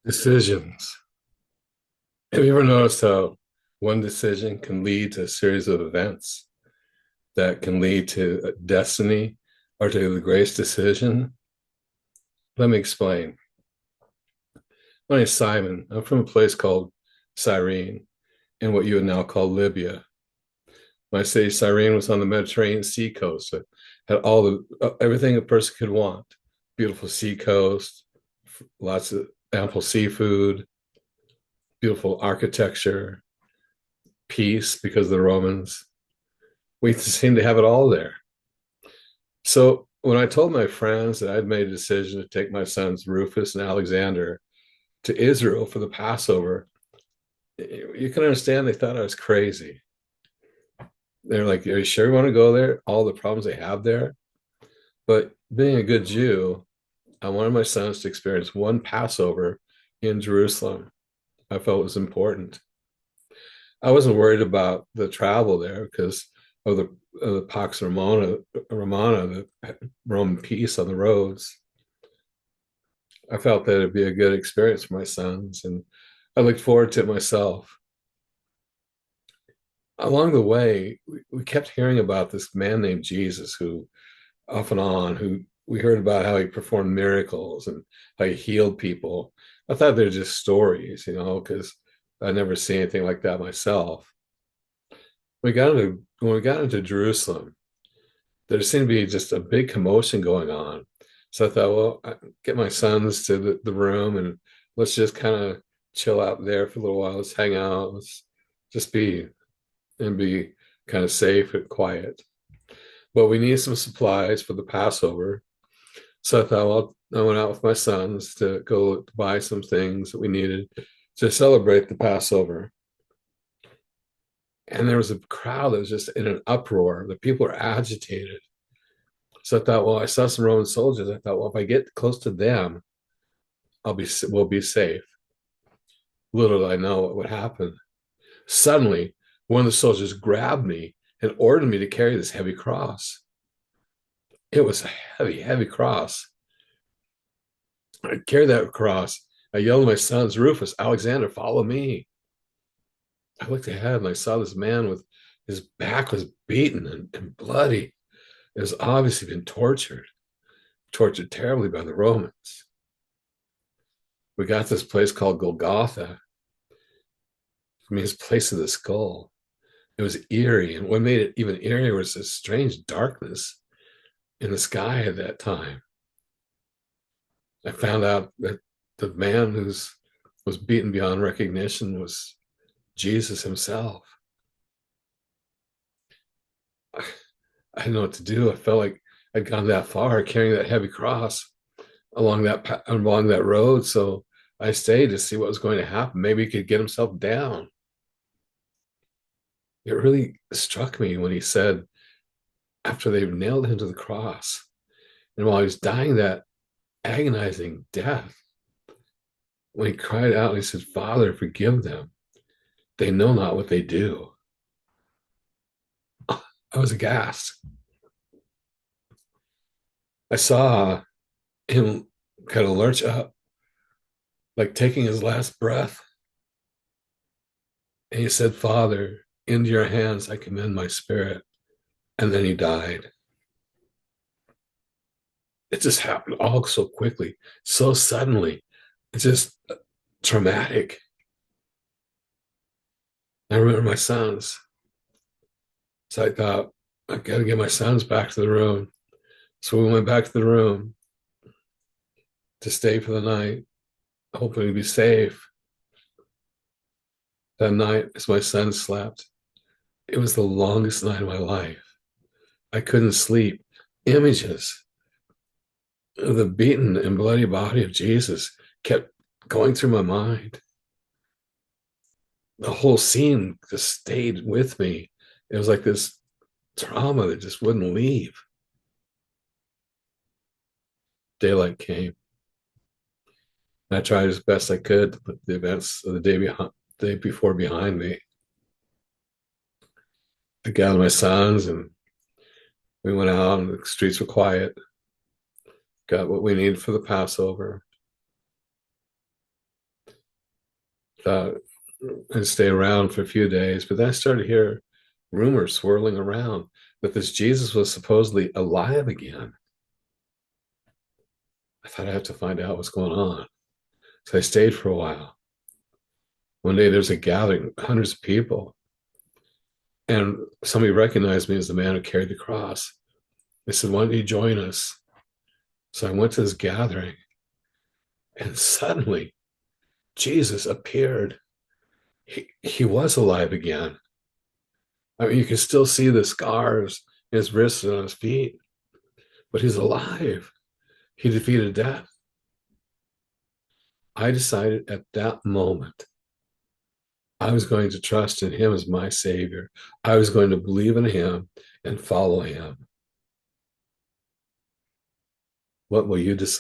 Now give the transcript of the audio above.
Decisions. Have you ever noticed how one decision can lead to a series of events that can lead to a destiny or to the greatest decision? Let me explain. My name is Simon. I'm from a place called Cyrene in what you would now call Libya. When I say Cyrene was on the Mediterranean sea coast, it had all the everything a person could want. Beautiful sea coast, lots of ample seafood, beautiful architecture, peace because of the Romans. We seem to have it all there. So when I told my friends that I'd made a decision to take my sons Rufus and Alexander to Israel for the Passover, you can understand they thought I was crazy. They're like, "Are you sure you want to go there? All the problems they have there." But being a good Jew, I wanted my sons to experience one Passover in Jerusalem. I felt it was important. I wasn't worried about the travel there because of the Pax Romana, the Roman peace on the roads. I felt that it'd be a good experience for my sons, and I looked forward to it myself. Along the way, we kept hearing about this man named Jesus who, off and on, who we heard about how he performed miracles and how he healed people. I thought they're just stories, because I never seen anything like that myself. When we got into Jerusalem, there seemed to be just a big commotion going on. So I thought, well, I get my sons to the room and let's just kind of chill out there for a little while. Let's hang out. Let's just be kind of safe and quiet. But we need some supplies for the Passover. So I thought, well, I went out with my sons to go to buy some things that we needed to celebrate the Passover. And there was a crowd that was just in an uproar. The people were agitated. So I thought, well, I saw some Roman soldiers. I thought, well, if I get close to them, we'll be safe. Little did I know what would happen. Suddenly, one of the soldiers grabbed me and ordered me to carry this heavy cross. It was a heavy, heavy cross. I carried that cross. I yelled to my sons, Rufus, Alexander, follow me. I looked ahead and I saw this man with his back was beaten and bloody. It was obviously been tortured terribly by the Romans. We got this place called Golgotha. I mean, it's place of the skull. It was eerie. And what made it even eerier was this strange darkness in the sky at that time. I found out that the man who was beaten beyond recognition was Jesus himself. I didn't know what to do. I felt like I'd gone that far carrying that heavy cross along that road. So I stayed to see what was going to happen. Maybe he could get himself down. It really struck me when he said, after they nailed him to the cross, and while he was dying that agonizing death, when he cried out and he said, Father, forgive them. They know not what they do. I was aghast. I saw him kind of lurch up, like taking his last breath. And he said, Father, into your hands I commend my spirit. And then he died. It just happened all so quickly, so suddenly. It's just traumatic. I remember my sons. So I thought, I've got to get my sons back to the room. So we went back to the room to stay for the night, hoping to be safe. That night, as my son slept, it was the longest night of my life. I couldn't sleep. Images of the beaten and bloody body of Jesus kept going through my mind. The whole scene just stayed with me. It was like this trauma that just wouldn't leave. Daylight came. I tried as best I could to put the events of the day before behind me. I gathered my sons and we went out and the streets were quiet. Got what we needed for the Passover. thought I'd stay around for a few days, but then I started to hear rumors swirling around that this Jesus was supposedly alive again. I thought I had to find out what's going on. So I stayed for a while. One day there's a gathering, hundreds of people, and somebody recognized me as the man who carried the cross. They said, "Why don't you join us?" So I went to this gathering, and suddenly Jesus appeared. He was alive again. I mean, you can still see the scars in his wrists and on his feet, but he's alive. He defeated death. I decided at that moment I was going to trust in him as my savior. I was going to believe in him and follow him. What will you decide?